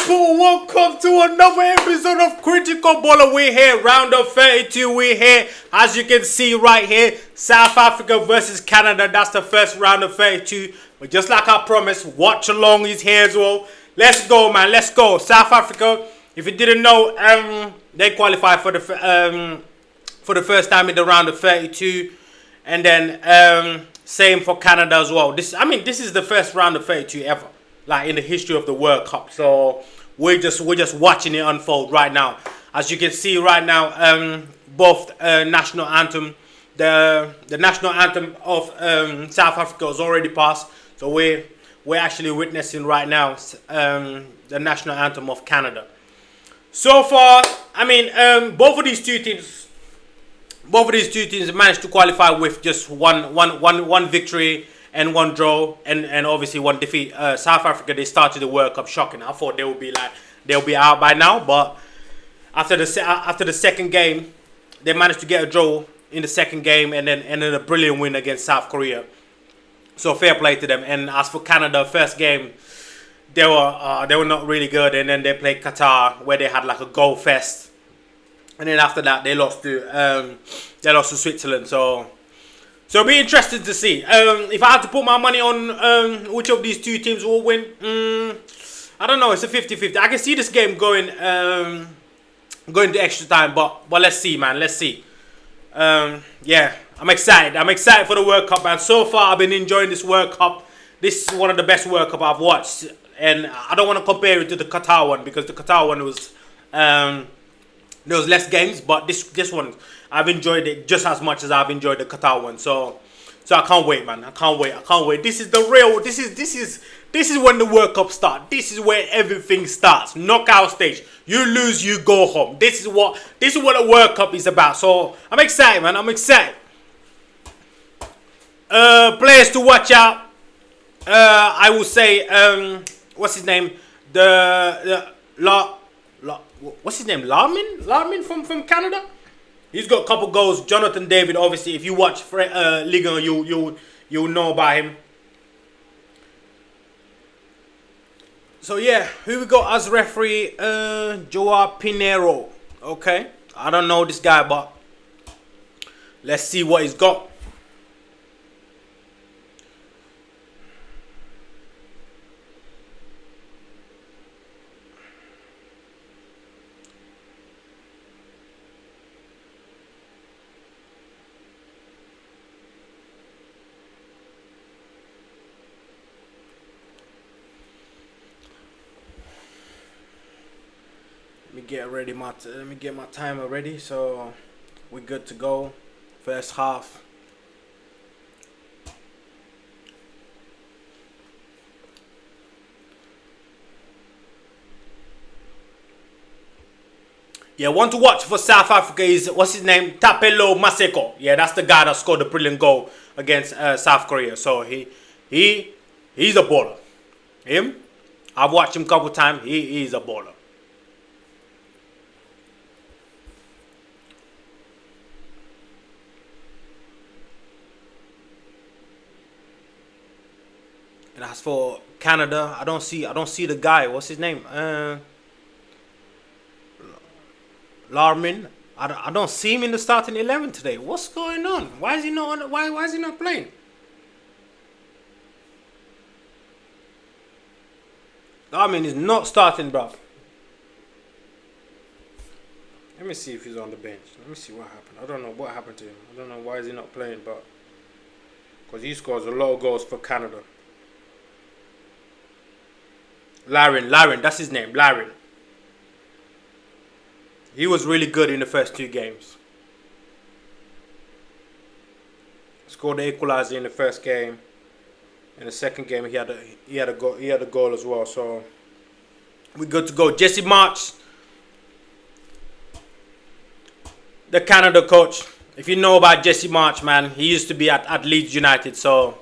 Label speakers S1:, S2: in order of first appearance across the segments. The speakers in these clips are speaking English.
S1: people, welcome to another episode of Critical Baller. We're here, round of 32, we're here. As you can see right here, South Africa versus Canada. That's the first round of 32. But just like I promised, watch along is here as well. Let's go, man, let's go. South Africa, if you didn't know, they qualified for the first time in the round of 32. And then same for Canada as well. This is the first round of 32 ever, like in the history of the World Cup. So we're just watching it unfold right now. As you can see right now, both national anthem, the national anthem of South Africa has already passed. So we're actually witnessing right now the national anthem of Canada. So far, both of these two teams managed to qualify with just one victory and one draw and obviously one defeat. South Africa, they started the World Cup shocking. I thought they'll be out by now, but after the second game, they managed to get a draw in the second game and then a brilliant win against South Korea. So fair play to them. And as for Canada, first game, they were not really good, and then they played Qatar where they had like a goal fest, and then after that they lost to Switzerland. So it'll be interesting to see. If I had to put my money on which of these two teams will win, I don't know. It's a 50-50. I can see this game going to extra time, but let's see, man. Let's see. Yeah, I'm excited. I'm excited for the World Cup, man. So far, I've been enjoying this World Cup. This is one of the best World Cup I've watched, and I don't want to compare it to the Qatar one because the Qatar one was there was less games, but this one I've enjoyed it just as much as I've enjoyed the Qatar one. So I can't wait, man. I can't wait. This is the real. This is when the World Cup starts. This is where everything starts. Knockout stage. You lose, you go home. This is what the World Cup is about. So I'm excited, man. I'm excited. Players to watch out. I will say, what's his name? What's his name? Larmin from Canada. He's got a couple goals. Jonathan David, obviously, if you watch Liga, you'll know about him. So yeah, who we got as referee? Joao Pinheiro. Okay, I don't know this guy, but let's see what he's got. Let me get my timer ready, so we're good to go. First half. Yeah, one to watch for South Africa is, what's his name? Tapelo Maseko. Yeah, that's the guy that scored the brilliant goal against South Korea. So he's a baller. Him, I've watched him a couple times. He's a baller. And as for Canada, I don't see the guy. What's his name? Larmin. I don't see him in the starting 11 today. What's going on? Why is he not? Why is he not playing? Larmin is not starting, bro. Let me see if he's on the bench. Let me see what happened. I don't know what happened to him. I don't know why is he not playing, but because he scores a lot of goals for Canada. Larin, that's his name, Larin. He was really good in the first two games. Scored the equalizer in the first game. In the second game, he had a goal as well. So we're good to go. Jesse March, the Canada coach. If you know about Jesse March, man, he used to be at Leeds United. So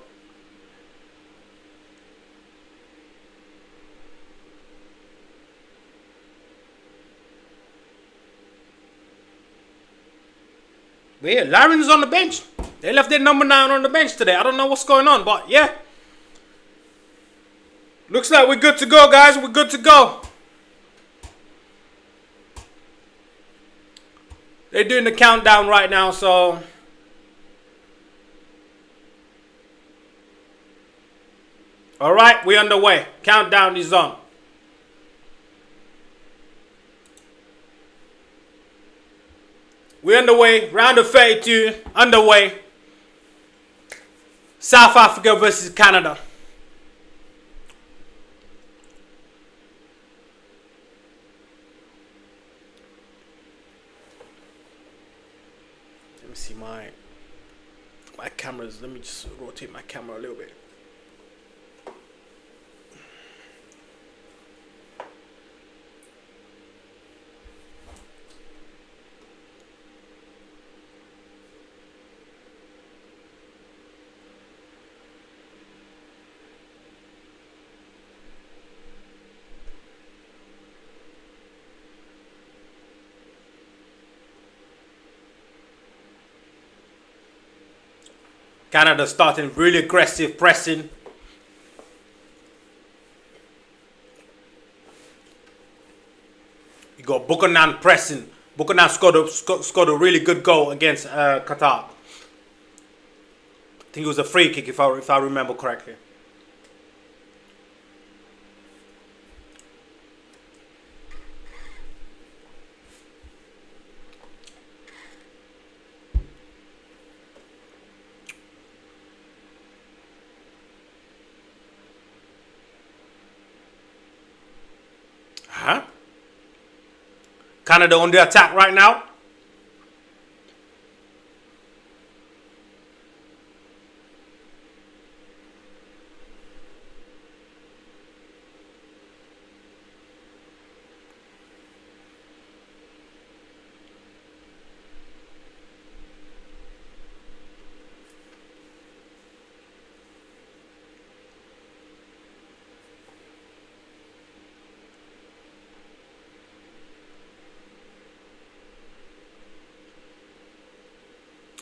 S1: but yeah, Larin's on the bench. They left their number 9 on the bench today. I don't know what's going on, but yeah. Looks like we're good to go, guys. We're good to go. They're doing the countdown right now, so all right, we're underway. Countdown is on. We're underway. Round of 32 underway. South Africa versus Canada. Let me see my cameras. Let me just rotate my camera a little bit. Canada starting really aggressive pressing. You got Buchanan pressing. Buchanan scored a really good goal against Qatar. I think it was a free kick if I remember correctly. Canada on the attack right now.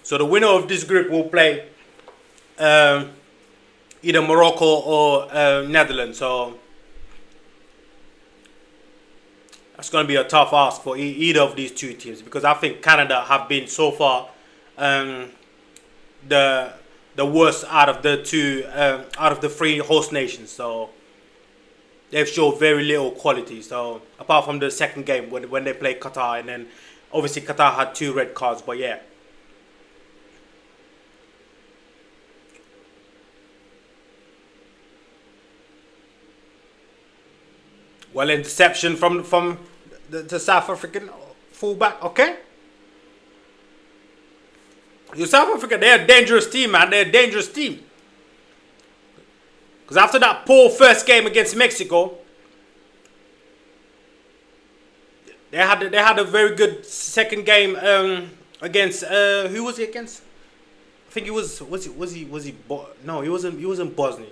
S1: So the winner of this group will play either Morocco or Netherlands. So that's going to be a tough ask for either of these two teams, because I think Canada have been so far the worst out of the two out of the three host nations. So they've showed very little quality. So apart from the second game when they played Qatar, and then obviously Qatar had 2 red cards, but yeah. Well, interception from the South African fullback. Okay. You South Africa, they're a dangerous team, man. They're a dangerous team. Because after that poor first game against Mexico, they had a very good second game against who was he against? I think it was no, he wasn't Bosnia.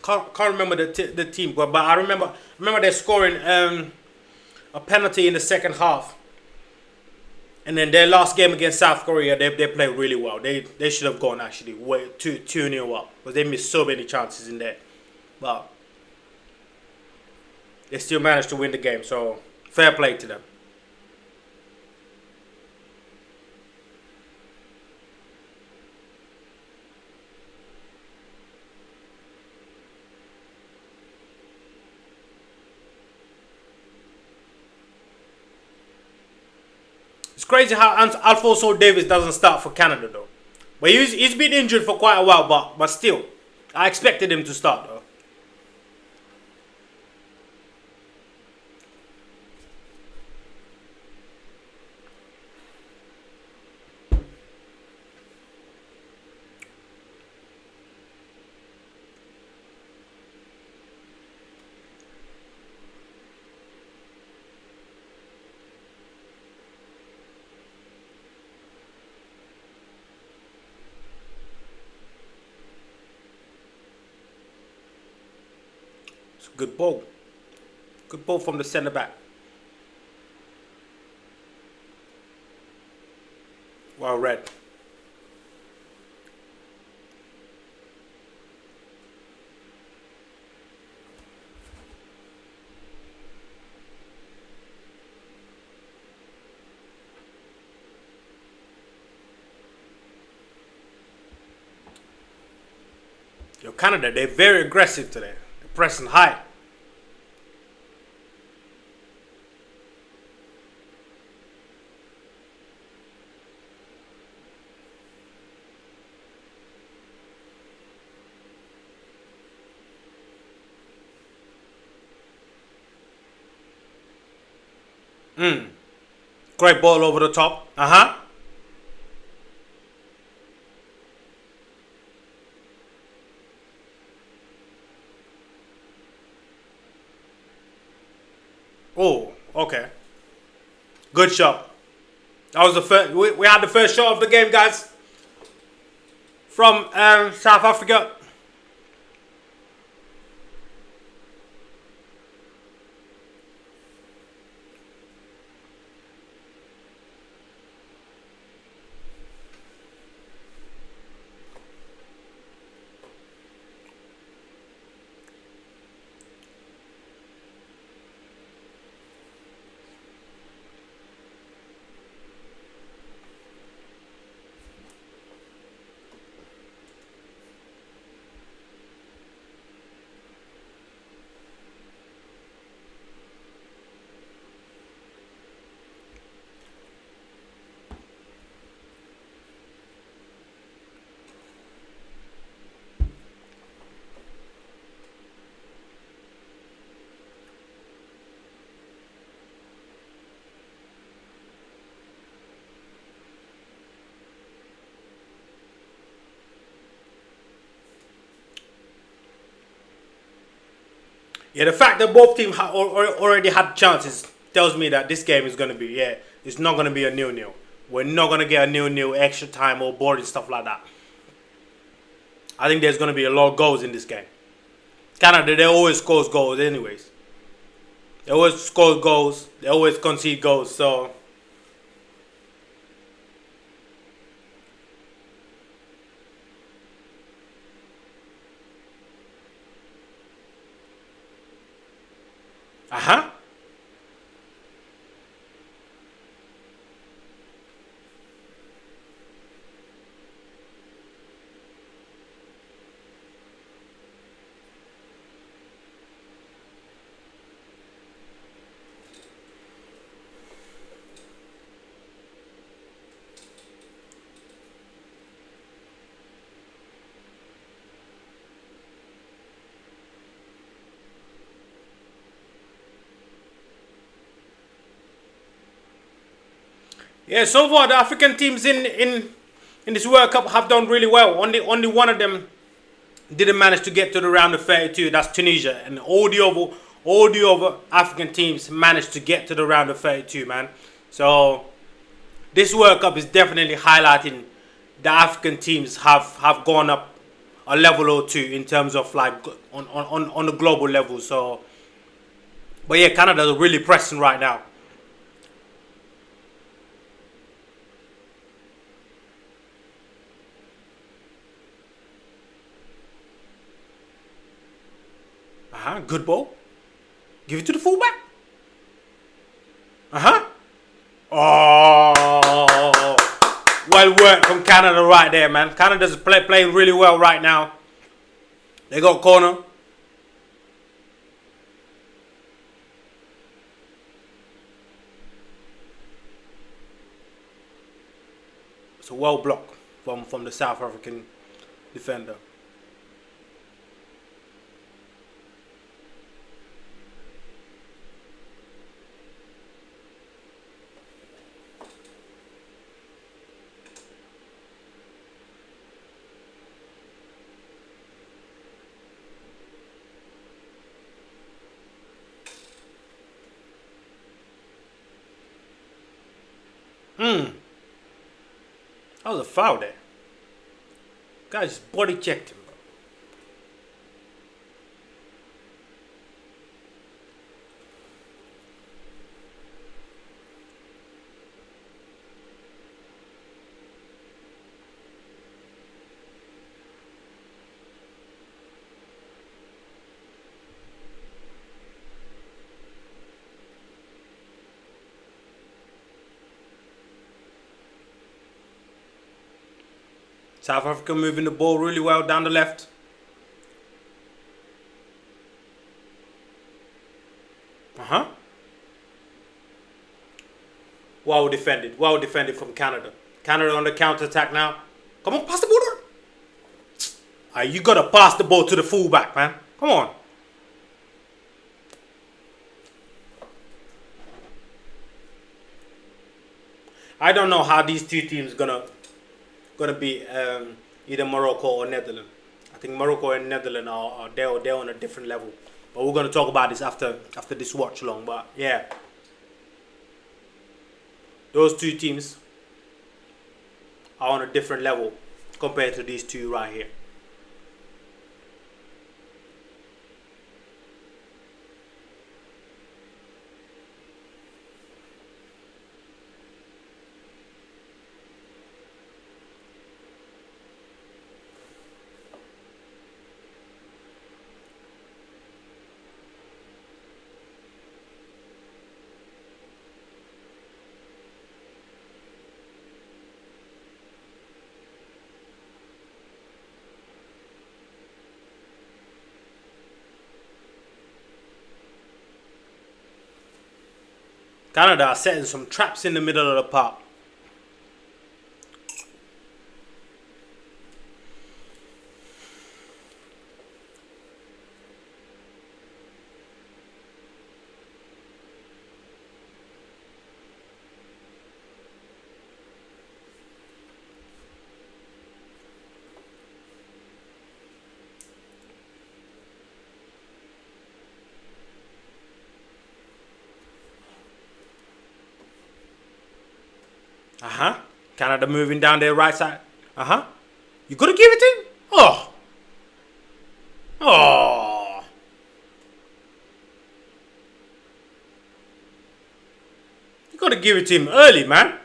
S1: Can't remember the team, but I remember they're scoring a penalty in the second half, and then their last game against South Korea, they played really well. They should have gone actually way 2-0 up, because they missed so many chances in there, but they still managed to win the game. So fair play to them. It's crazy how Alphonso Davies doesn't start for Canada though. But he's been injured for quite a while, but still, I expected him to start though. It's a good ball. Good ball from the centre back. Well read. know, Canada, they're very aggressive today. They're pressing high. Great ball over the top. Uh-huh. Oh, okay. Good shot. That was the first. We had the first shot of the game, guys, from South Africa. Yeah, the fact that both teams already had chances tells me that this game is going to be, yeah, it's not going to be a 0-0. We're not going to get a 0-0 extra time or board and stuff like that. I think there's going to be a lot of goals in this game. Canada, they always score goals anyways. They always score goals. They always concede goals. So, uh-huh. Yeah, so far the African teams in this World Cup have done really well. Only one of them didn't manage to get to the round of 32. That's Tunisia, and all the other African teams managed to get to the round of 32, man. So this World Cup is definitely highlighting the African teams have gone up a level or two in terms of like on the global level. So, but yeah, Canada's really pressing right now. Good ball. Give it to the fullback. Oh, well worked from Canada right there, man. Canada's playing really well right now. They got corner. It's a well block from the South African defender. That was a foul there. Guy just body checked him, bro. South Africa moving the ball really well down the left. Uh-huh. Well defended. Well defended from Canada. Canada on the counter-attack now. Come on, pass the ball. You gotta pass the ball to the fullback, man. Come on. I don't know how these two teams gonna be either Morocco or Netherlands. I think Morocco and Netherlands are they're on a different level. But we're gonna talk about this after this watch along. But yeah, those two teams are on a different level compared to these two right here. Canada are setting some traps in the middle of the park. Uh-huh. Canada moving down their right side. Uh-huh. You gotta give it to him? Oh. Oh. You gotta give it to him early, man.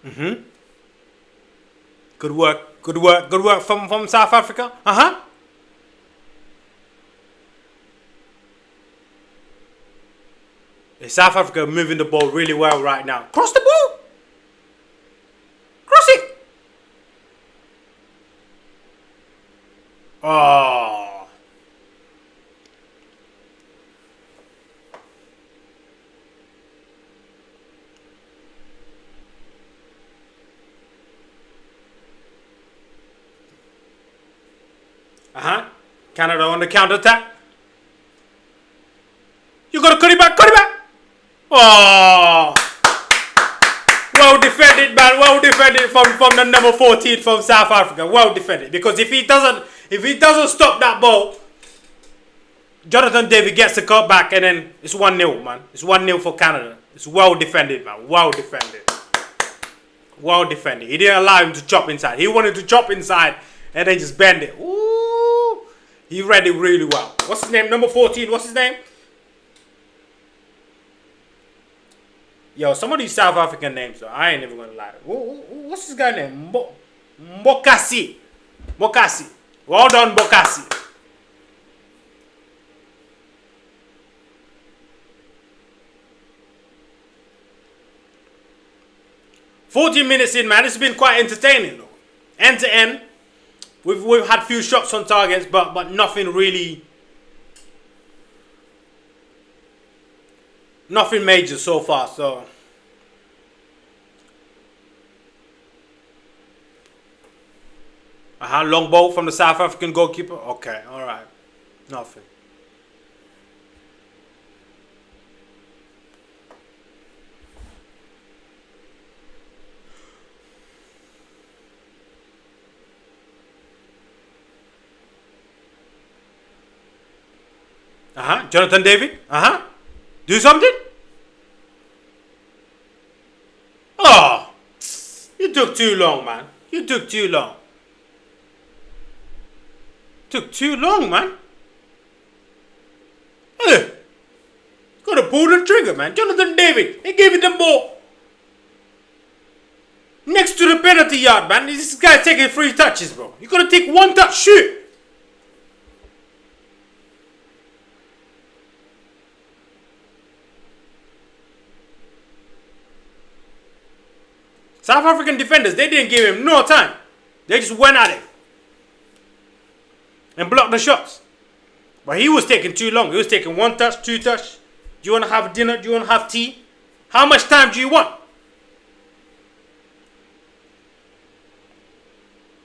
S1: Mm-hmm. Good work. Good work. Good work from South Africa. Uh-huh. South Africa moving the ball really well right now. Cross the ball. Cross it. Oh. Uh-huh. Canada on the counter-attack. You gotta cut it back, cut it back. Oh. Well defended, man. Well defended from the number 14 from South Africa. Well defended. Because if he doesn't stop that ball, Jonathan David gets the cut back and then it's 1-0, man. It's 1-0 for Canada. It's well defended, man. Well defended. Well defended. He didn't allow him to chop inside. He wanted to chop inside and then just bend it. Ooh. He read it really well. What's his name? Number 14. What's his name? Yo, some of these South African names, though, I ain't even gonna lie. What's this guy name? Mbokasi. Mbokasi. Well done, Mbokasi. "14 minutes in, man. It's been quite entertaining, though. End to end. We've had few shots on targets, but nothing really, nothing major so far. So long ball from the South African goalkeeper. Okay, all right, nothing. Jonathan David. Do something. Oh, you took too long, man. You took too long. Took too long, man. Hey, gotta pull the trigger, man. Jonathan David, he gave it the ball next to the penalty yard, man. This guy's taking 3 touches, bro. You gotta take 1 touch, shoot. South African defenders, they didn't give him no time. They just went at him and blocked the shots. But he was taking too long. He was taking 1 touch, 2 touch. Do you want to have dinner? Do you want to have tea? How much time do you want?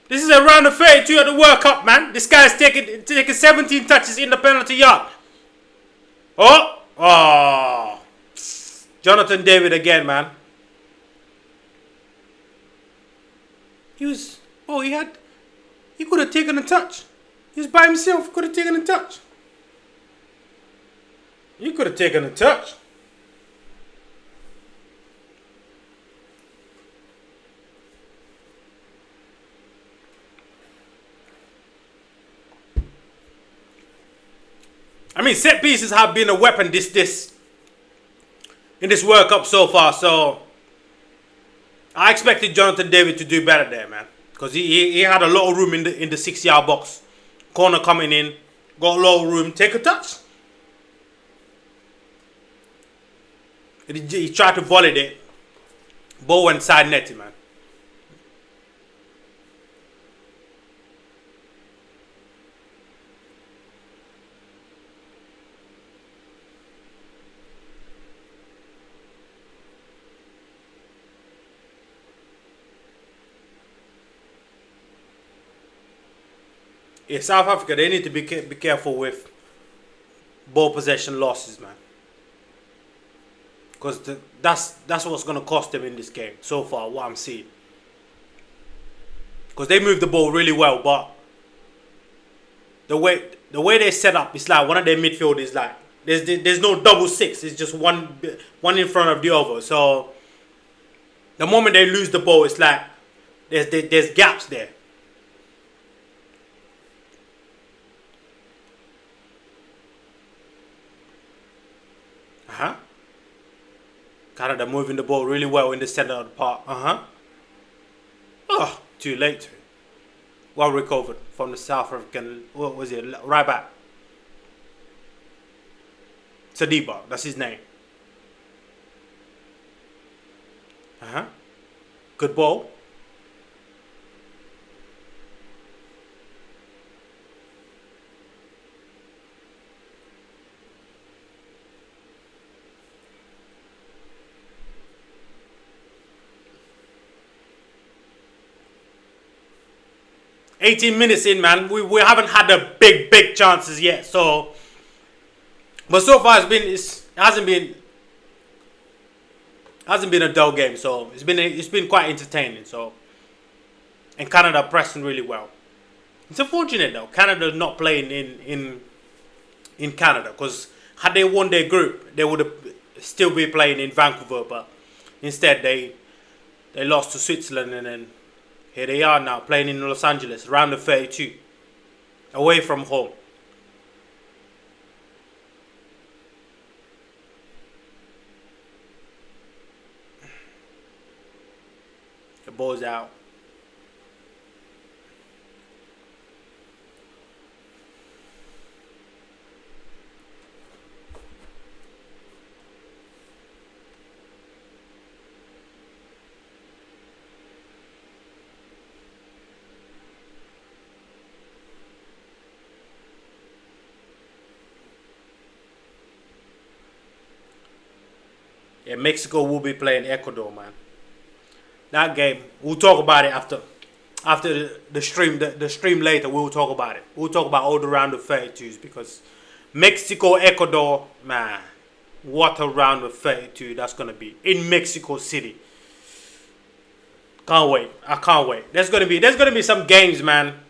S1: This is a round of 32 at the World Cup, man. This guy's taking 17 touches in the penalty yard. Oh. Jonathan David again, man. He could have taken a touch. He was by himself, could have taken a touch. He could have taken a touch. I mean, set pieces have been a weapon in this World Cup so far, so I expected Jonathan David to do better there, man. Because he had a lot of room in the 6-yard box. Corner coming in, got a lot of room, take a touch. He tried to volley it. Ball went side netting, man. Yeah, South Africa, they need to be careful with ball possession losses, man. Because that's what's going to cost them in this game so far, what I'm seeing. Because they move the ball really well, but the way they set up, it's like one of their midfielders, like there's no double six. It's just one in front of the other. So the moment they lose the ball, it's like there's gaps there. Canada moving the ball really well in the center of the park. Oh, too late. Well recovered from the South African, what was it, right back. Sadiba, that's his name. Good ball. $18 minutes in, man. We haven't had the big chances yet. So, but so far it hasn't been a dull game. So it's been quite entertaining. So, and Canada pressing really well. It's unfortunate though. Canada not playing in Canada, because had they won their group, they would have still be playing in Vancouver. But instead they lost to Switzerland, and then here they are now playing in Los Angeles, round of 32, away from home. The ball's out. Yeah, Mexico will be playing Ecuador, man. That game, we'll talk about it after the stream. The stream later, we'll talk about it. We'll talk about all the round of 32s, because Mexico, Ecuador, man, what a round of 32 that's gonna be in Mexico City. Can't wait. I can't wait. There's gonna be some games, man.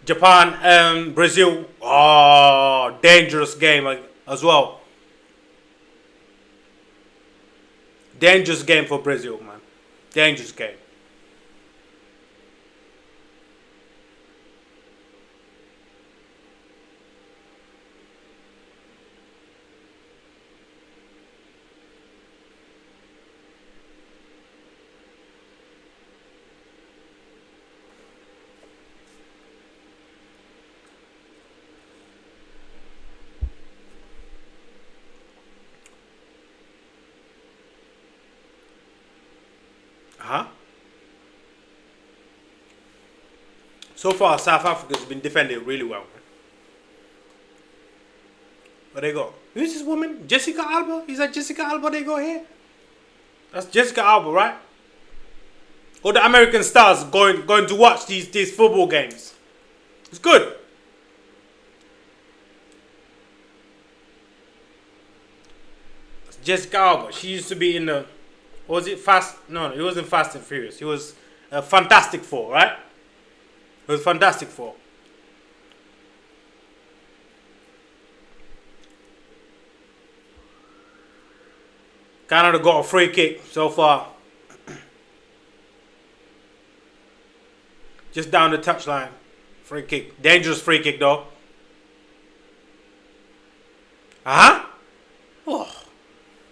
S1: Japan, Brazil. Oh, dangerous game as well. Dangerous game for Brazil, man. Dangerous game. Huh? So far, South Africa's been defending really well. Where they go? Who's this woman? Jessica Alba? Is that Jessica Alba they go here? That's Jessica Alba, right? All the American stars going to watch these football games. It's good. That's Jessica Alba. She used to be in the... Was it Fast? No, it wasn't Fast and Furious. It was Fantastic Four, right? It was Fantastic Four. Canada got a free kick so far. Just down the touchline. Free kick. Dangerous free kick though. Huh? Oh.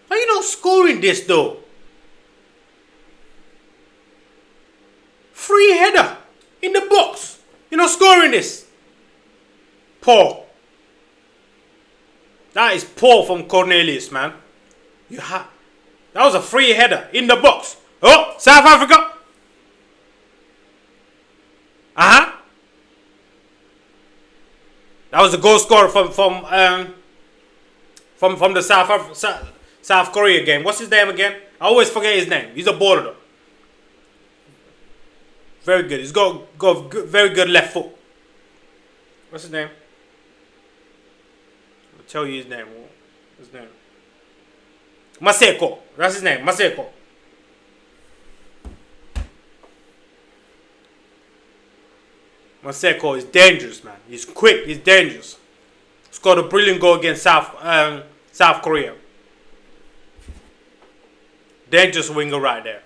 S1: Are you not scoring this though? Free header in the box. You're not scoring this. Poor. That is poor from Cornelius, man. That was a free header in the box. Oh, South Africa. That was the goal scorer from the South Korea game. What's his name again? I always forget his name. He's a baller though. Very good. He's got very good left foot. What's his name? I'll tell you his name. What's his name? Maseko. That's his name. Maseko. Maseko is dangerous, man. He's quick. He's dangerous. Scored a brilliant goal against South Korea. Dangerous winger right there.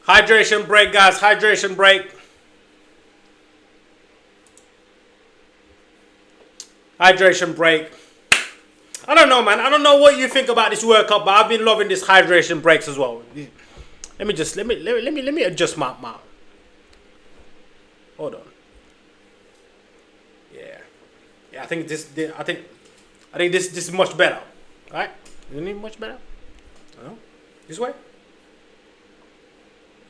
S1: Hydration break, guys. Hydration break. Hydration break. I don't know, man. I don't know what you think about this World Cup, but I've been loving this hydration breaks as well. Let me adjust my mouth. Hold on. Yeah. I think this is much better. Right? Isn't it much better? No? This way?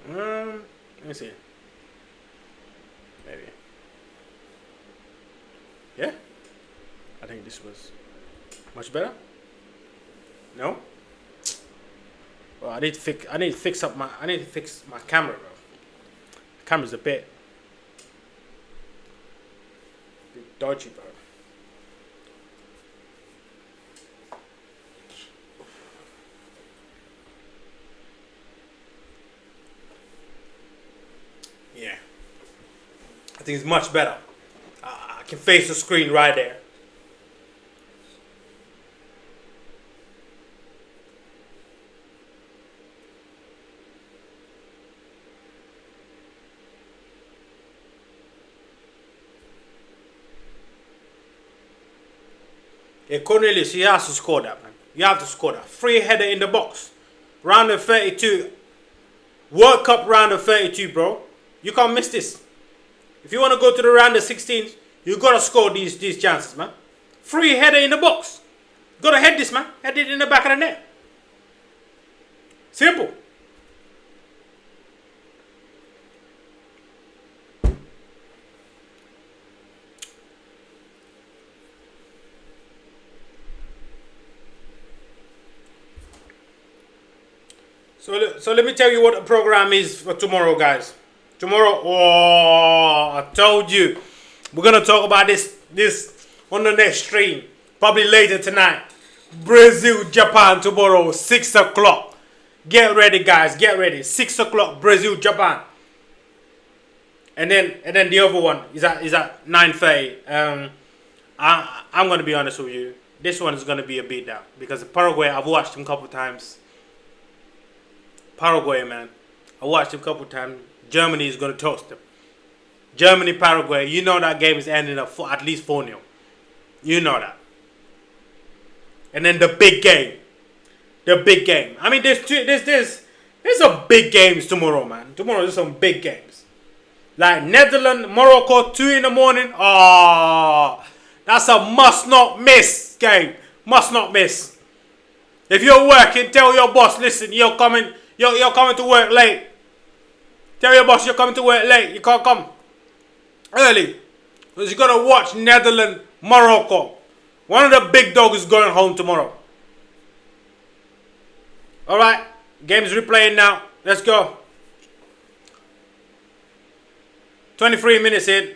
S1: Let me see. Maybe. Yeah? I think this was much better. No? Well, I need to fix my camera, bro. The camera's a bit dodgy, bro. Yeah. I think it's much better. I can face the screen right there. Yeah, Cornelius, you have to score that, man. You have to score that. Free header in the box. Round of 32. World Cup round of 32, bro. You can't miss this. If you want to go to the round of 16, you got to score these chances, man. Free header in the box. Got to head this, man. Head it in the back of the net. Simple. So let me tell you what the program is for tomorrow, guys. Tomorrow, oh, I told you, we're gonna talk about this on the next stream, probably later tonight. Brazil, Japan tomorrow, 6 o'clock. Get ready, guys. Get ready. 6 o'clock, Brazil, Japan. And then the other one is at 9:30. I'm gonna be honest with you. This one is gonna be a beatdown because Paraguay, I've watched them a couple times. Paraguay, man, I watched them a couple times. Germany is gonna toast them. Germany, Paraguay. You know that game is ending up for at least 4-0. You know that. And then the big game. The big game. I mean, there's some big games tomorrow, man. Tomorrow there's some big games. Like Netherlands, Morocco, 2 in the morning. Oh, that's a must not miss game. Must not miss. If you're working, tell your boss, listen, you're coming to work late. Tell your boss you're coming to work late. You can't come early. Because you gotta watch Netherlands, Morocco. One of the big dogs is going home tomorrow. Alright, game's replaying now. Let's go. 23 minutes in.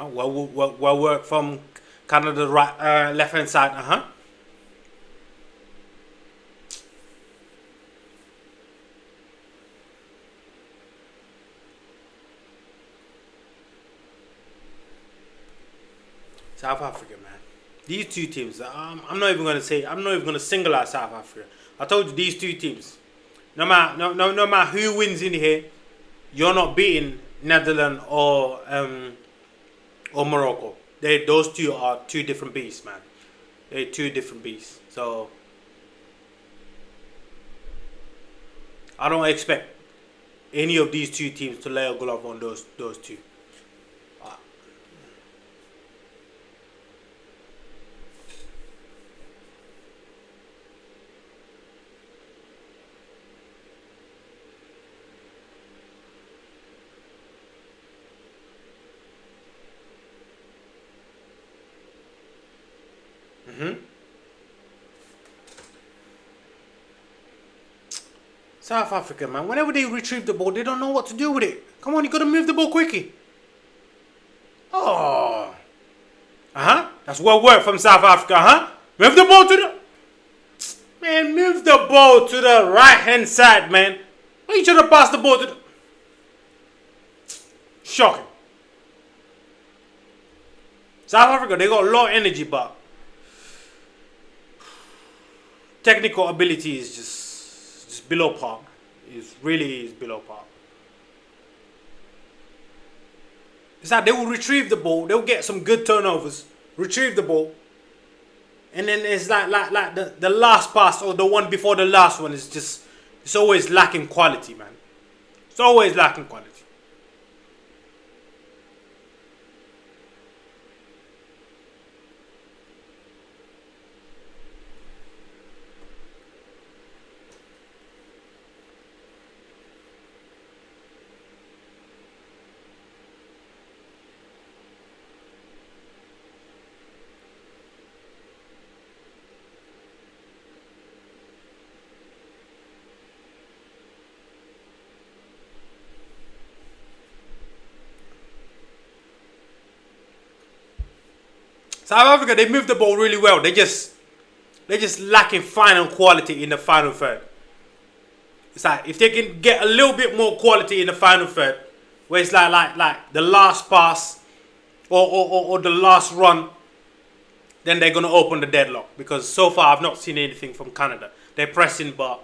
S1: Well work from Canada right left hand side. South Africa, man. These two teams. I'm not even gonna single out South Africa. I told you these two teams. No matter who wins in here, you're not beating Netherlands or Morocco. Those two are two different beasts, man. They're two different beasts. So I don't expect any of these two teams to lay a glove on those two. South Africa, man. Whenever they retrieve the ball, they don't know what to do with it. Come on, you gotta move the ball quickly. Oh. That's well work from South Africa, Move the ball to the... Man, move the ball to the right-hand side, man. Why you trying to pass the ball to the... Shocking. South Africa, they got a lot of energy, but... technical ability is just below par. It really is below par. It's like they will retrieve the ball. They'll get some good turnovers. Retrieve the ball. And then it's like the last pass or the one before the last one is just... it's always lacking quality, man. It's always lacking quality. South Africa, they move the ball really well. They're just lacking final quality in the final third. It's like if they can get a little bit more quality in the final third, where it's like the last pass or the last run, then they're gonna open the deadlock. Because so far I've not seen anything from Canada. They're pressing, but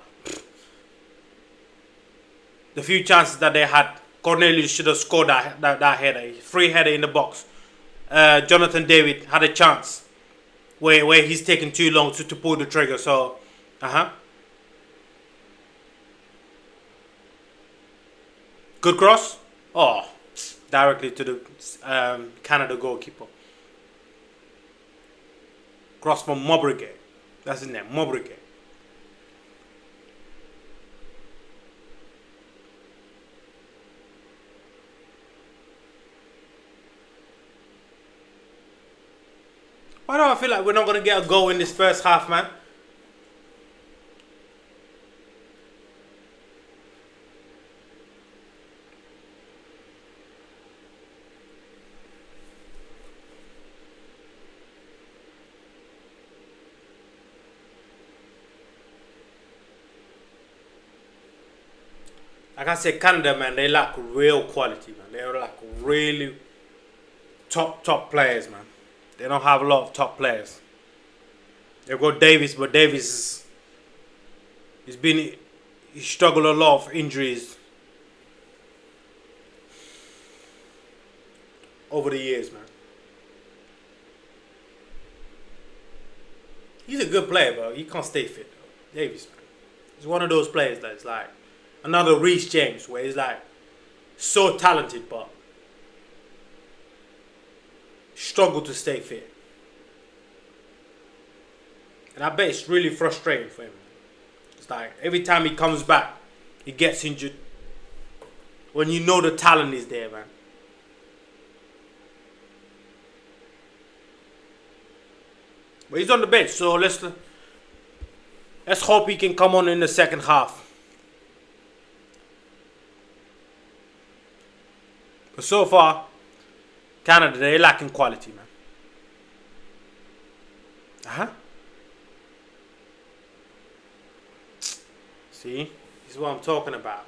S1: the few chances that they had, Cornelius should have scored that header, free header in the box. Jonathan David had a chance where he's taking too long to pull the trigger. So, Good cross. Oh, directly to the Canada goalkeeper. Cross from Mobrige. That's his name, Mobrige. Why do I feel like we're not going to get a goal in this first half, man? Like I said, Canada, man, they lack real quality, man. They're like really top players, man. They don't have a lot of top players. They've got Davis, but Davis he struggled a lot of injuries over the years, man. He's a good player, but he can't stay fit, though. Davis, man. He's one of those players that's like another Reece James, where he's like so talented, but struggle to stay fit. And I bet it's really frustrating for him. It's like every time he comes back, he gets injured. When you know the talent is there, man. But he's on the bench, so let's hope he can come on in the second half. But so far, Canada, they're lacking quality, man. See? This is what I'm talking about.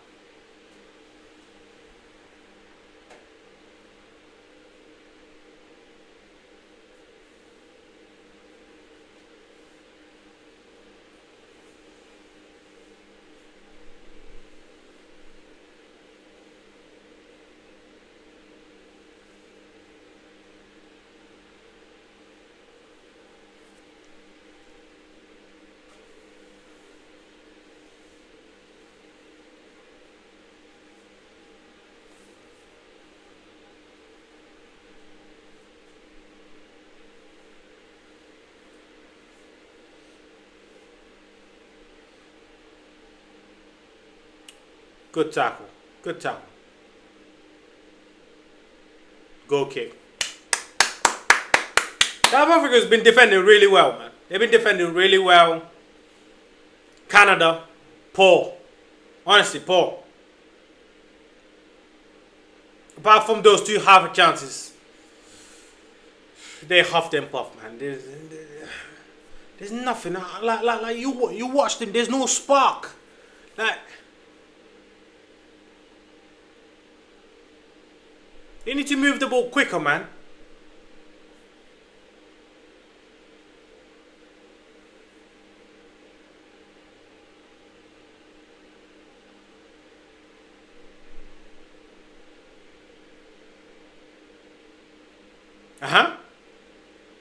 S1: Good tackle. Good tackle. Goal kick. South Africa's been defending really well, man. They've been defending really well. Canada, poor. Honestly, poor. Apart from those two half chances, they huff them puff, man. There's nothing. Like you watch them. There's no spark. Like. They need to move the ball quicker, man.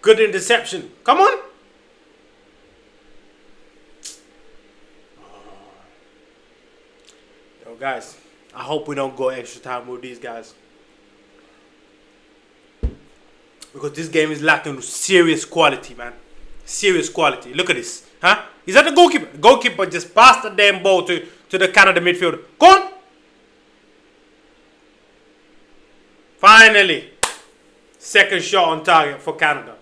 S1: Good interception. Come on. Yo, guys, I hope we don't go extra time with these guys. Because this game is lacking serious quality, man. Serious quality. Look at this. He's at the goalkeeper. The goalkeeper just passed the damn ball to the Canada midfielder. Go on. Finally. Second shot on target for Canada.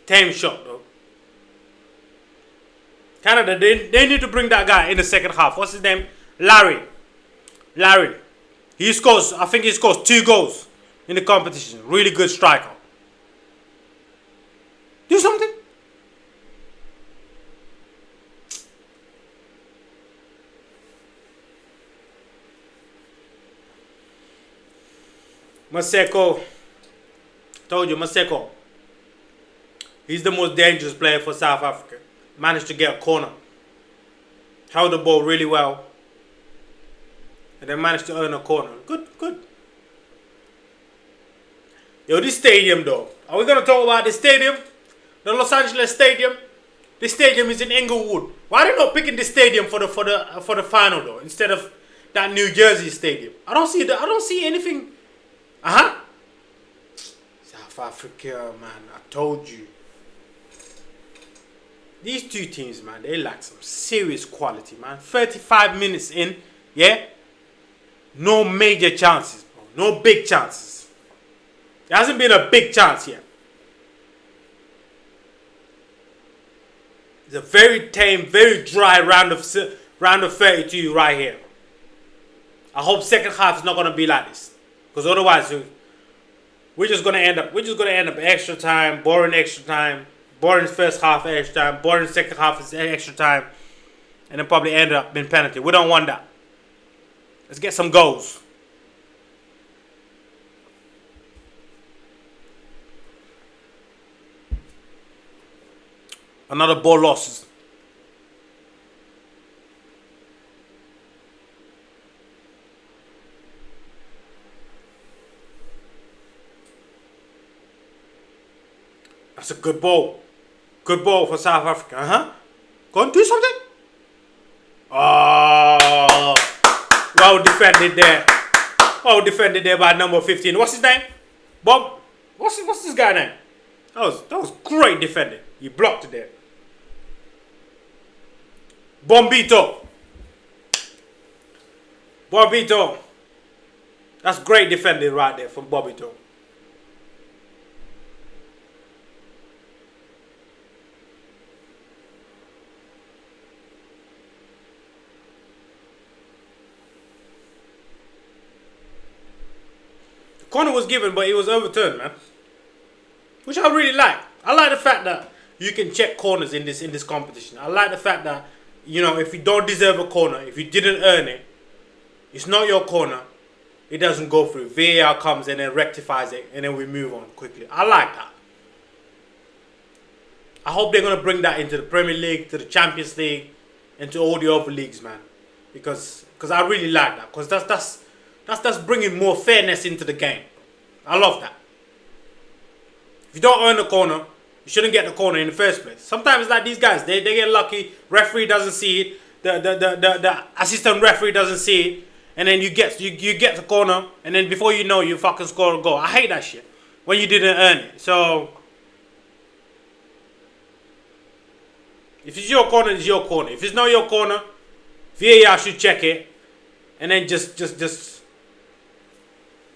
S1: Tame shot, though. Canada, they need to bring that guy in the second half. What's his name? Larry. He scores, I think he scores 2 goals in the competition. Really good striker. Do something. Maseko. Told you, Maseko. He's the most dangerous player for South Africa. Managed to get a corner. Held the ball really well. And then managed to earn a corner. Good. Yo, this stadium though. Are we going to talk about the stadium? The Los Angeles Stadium? This stadium is in Inglewood. Why are they not picking this stadium for the final though? Instead of that New Jersey stadium. I don't see anything. South Africa, man. I told you. These two teams, man, they lack some serious quality, man. 35 minutes in, yeah? No major chances, bro. No big chances. There hasn't been a big chance yet. It's a very tame, very dry round of 32 right here. I hope second half is not gonna be like this, because otherwise we're just gonna end up extra time, boring extra time, boring first half extra time, boring second half is extra time, and then probably end up in penalty. We don't want that. Let's get some goals. Another ball losses. That's a good ball. Good ball for South Africa. Go and do something. Oh, well defended there. Well defended there by number 15. What's his name? Bob. What's this guy name? That was great defending. You blocked it there. Bombito. That's great defending right there from Bombito. The corner was given, but it was overturned, man. Which I really like. I like the fact that you can check corners in this competition. I like the fact that, you know, if you don't deserve a corner, if you didn't earn it, it's not your corner. It doesn't go through. VAR comes and then rectifies it, and then we move on quickly. I like that. I hope they're going to bring that into the Premier League, to the Champions League, and to all the other leagues, man. Because I really like that. Because that's bringing more fairness into the game. I love that. If you don't earn the corner, you shouldn't get the corner in the first place. Sometimes like these guys, they get lucky. Referee doesn't see it. The assistant referee doesn't see it, and then you get the corner, and then before you know, you fucking score a goal. I hate that shit when you didn't earn it. So if it's your corner, it's your corner. If it's not your corner, VAR should check it, and then just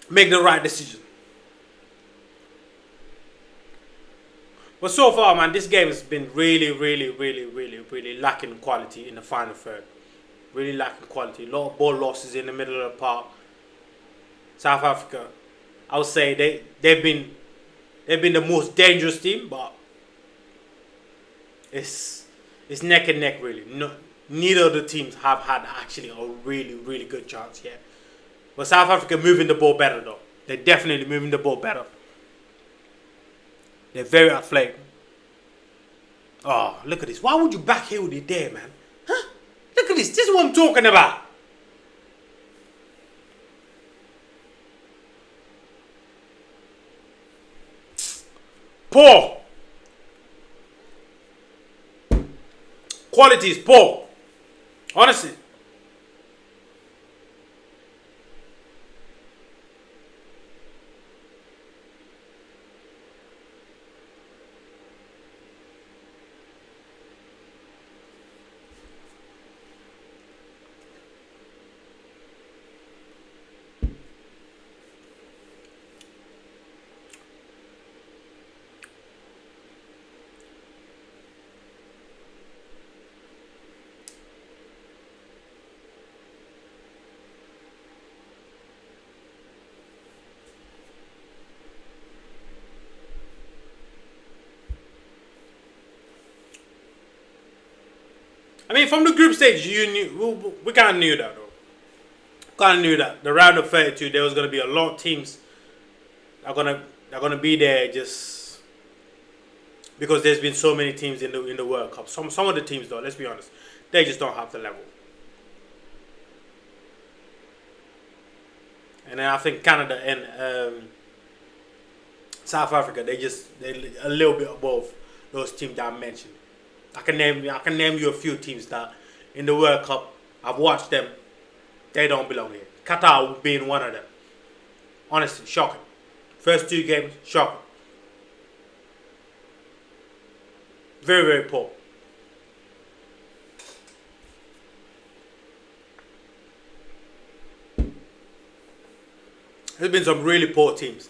S1: make the right decision. But so far, man, this game has been really lacking quality in the final third. Really lacking quality. A lot of ball losses in the middle of the park. South Africa, I would say they've been the most dangerous team, but it's neck and neck really. No, neither of the teams have had actually a really good chance yet. But South Africa moving the ball better though. They're definitely moving the ball better. They're very athletic. Oh, look at this. Why would you backheel it there, man? Huh? Look at this. This is what I'm talking about. Poor. Quality is poor. Honestly. I mean, from the group stage, we kind of knew that, though. Kind of knew that the round of 32, there was going to be a lot of teams that are gonna be there just because there's been so many teams in the World Cup. Some of the teams, though, let's be honest, they just don't have the level. And then I think Canada and South Africa, they're a little bit above those teams that I mentioned. I can name you a few teams that in the World Cup I've watched them They don't belong here. Qatar being one of them. Honestly, shocking. First 2 games, shocking. Very, very poor. There's been some really poor teams.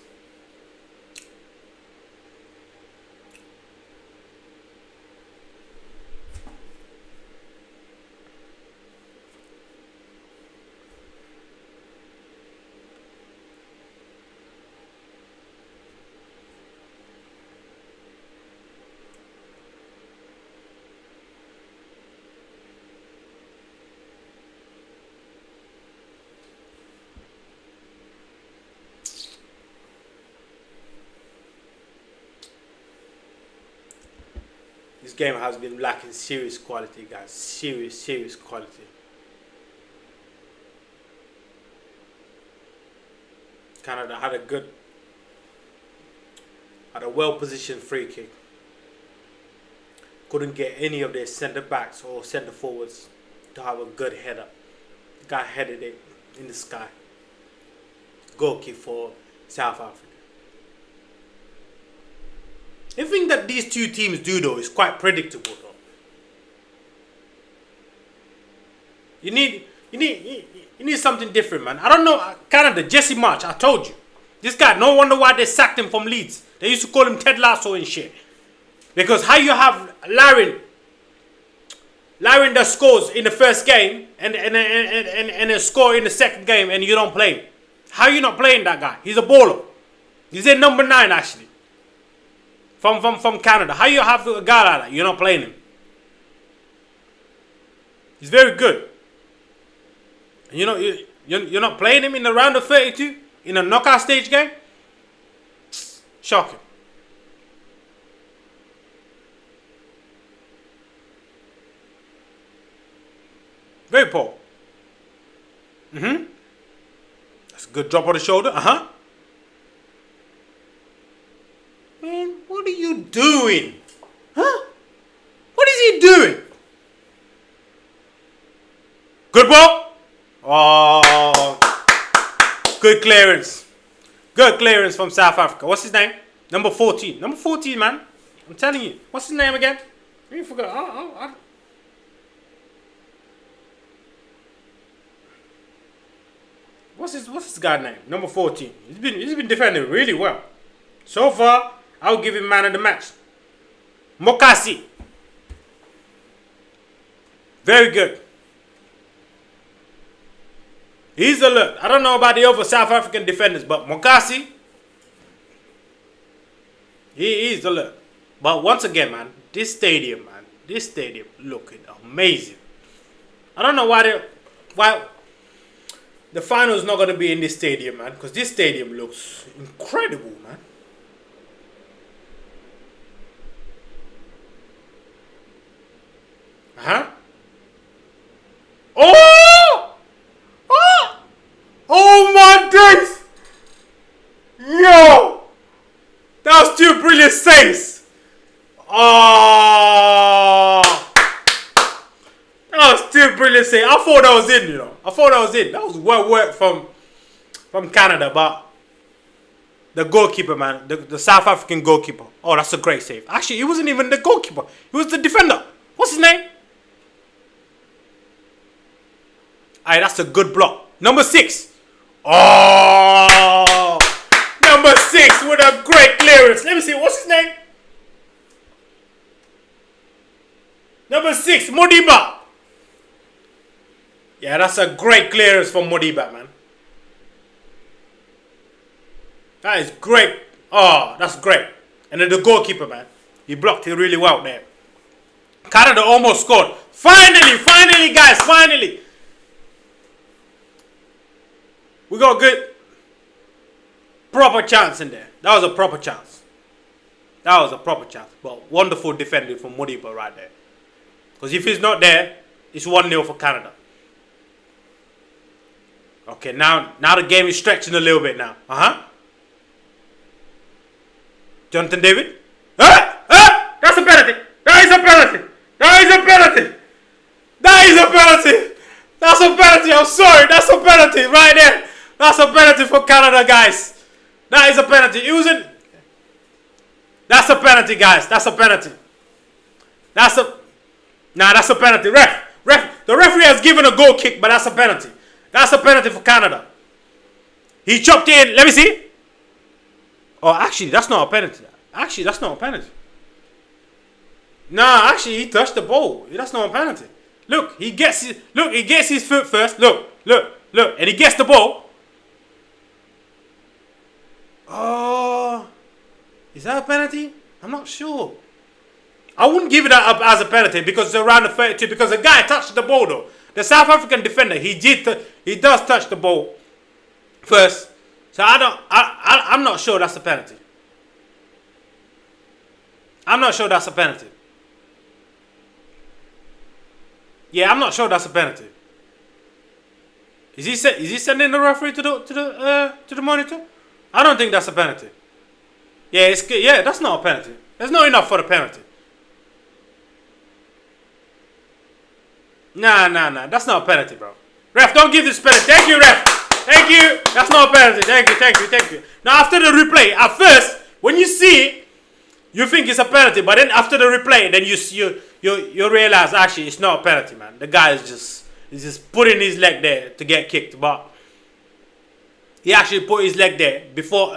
S1: This game has been lacking serious quality, guys. Serious quality. Canada had a well-positioned free kick. Couldn't get any of their centre backs or centre forwards to have a good header. The guy headed it in the sky. Goal kick for South Africa. Everything that these two teams do, though, is quite predictable, though. You need something different, man. I don't know. Canada, Jesse March, I told you. This guy, no wonder why they sacked him from Leeds. They used to call him Ted Lasso and shit. Because how you have Larin that scores in the first game and then score in the second game and you don't play him? How you not playing that guy? He's a baller. He's in number 9, actually. From Canada. How you have a guy like that? You're not playing him. He's very good. And you know, you're not playing him in the round of 32 in a knockout stage game? Shocking. Very poor. That's a good drop on the shoulder. Man, what are you doing? Huh? What is he doing? Good ball. Oh, good clearance. Good clearance from South Africa. What's his name? Number 14. Number 14, man. I'm telling you. What's his name again? I forgot. What's this guy's name? Number 14. He's been defending really well. So far, I'll give him man of the match. Mokasi. Very good. He's alert. I don't know about the other South African defenders, but Mokasi, he is alert. But once again, man, this stadium looking amazing. I don't know why the final is not going to be in this stadium, man, because this stadium looks incredible, man. Oh my days! Yo! That was 2 brilliant saves! Oh! That was 2 brilliant saves. I thought that was in, you know. That was well worked from Canada, but the goalkeeper, man, the South African goalkeeper. Oh, that's a great save. Actually, he wasn't even the goalkeeper. He was the defender. What's his name? Aye, that's a good block. Number 6. Oh, number 6 with a great clearance. Let me see. What's his name? Number 6, Modiba. Yeah, that's a great clearance from Modiba, man. That is great. Oh, that's great. And then the goalkeeper, man, he blocked it really well there. Canada almost scored. Finally, guys, finally. We got a good, proper chance in there. That was a proper chance. But wonderful defending from Modiba right there. Because if he's not there, it's 1-0 for Canada. Okay, now the game is stretching a little bit now. Jonathan David. That's a penalty. That is a penalty. That's a penalty. I'm sorry. That's a penalty right there. That's a penalty for Canada, guys. That is a penalty. It wasn't. That's a penalty, guys. That's a penalty. That's a. Nah, that's a penalty. Ref. The referee has given a goal kick, but that's a penalty. That's a penalty for Canada. He chopped in. Let me see. Oh, actually, that's not a penalty. Actually, that's not a penalty. Nah, actually, he touched the ball. That's not a penalty. Look, he gets his foot first. Look, and he gets the ball. Oh, is that a penalty? I'm not sure. I wouldn't give it up as a penalty because it's around the 32. Because the guy touched the ball though. The South African defender, he does touch the ball first. So I'm not sure that's a penalty. I'm not sure that's a penalty. Yeah, I'm not sure that's a penalty. Is he sending the referee to the monitor? I don't think that's a penalty. Yeah, that's not a penalty. There's not enough for the penalty. Nah. That's not a penalty, bro. Ref, don't give this penalty. Thank you, ref. Thank you. That's not a penalty. Thank you. Now, after the replay, at first, when you see it, you think it's a penalty, but then after the replay, then you realize actually it's not a penalty, man. The guy is just putting his leg there to get kicked, but he actually put his leg there before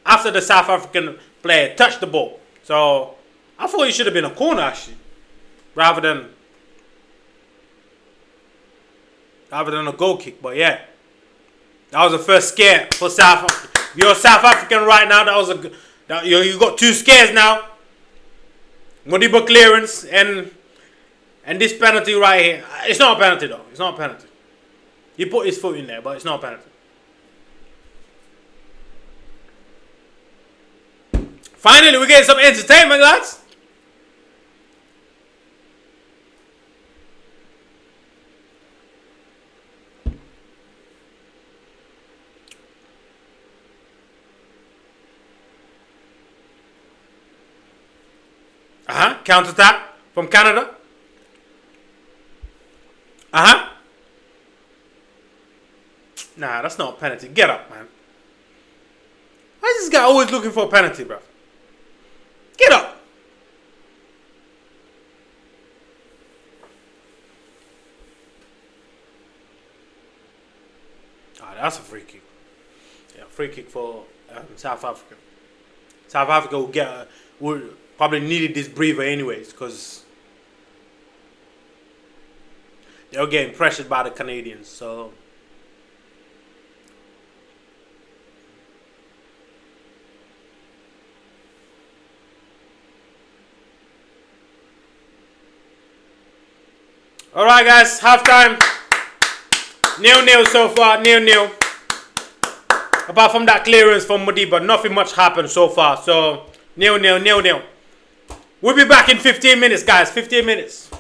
S1: after the South African player touched the ball. So I thought it should have been a corner actually, rather than a goal kick. But yeah, that was the first scare for South Africa. You're South African right now. You got two scares now. Modiba clearance and this penalty right here. It's not a penalty though. It's not a penalty. He put his foot in there, but it's not a penalty. Finally, we're getting some entertainment, lads. Counter-attack from Canada. Nah, that's not a penalty. Get up, man. Why is this guy always looking for a penalty, bro? Get up. That's a free kick. Yeah, free kick for South Africa. South Africa would probably needed this breather anyways because they were getting pressured by the Canadians. So all right, guys, halftime. 0-0 so far, 0-0. Apart from that clearance from Modiba, nothing much happened so far. So 0-0. We'll be back in 15 minutes, guys. 15 minutes.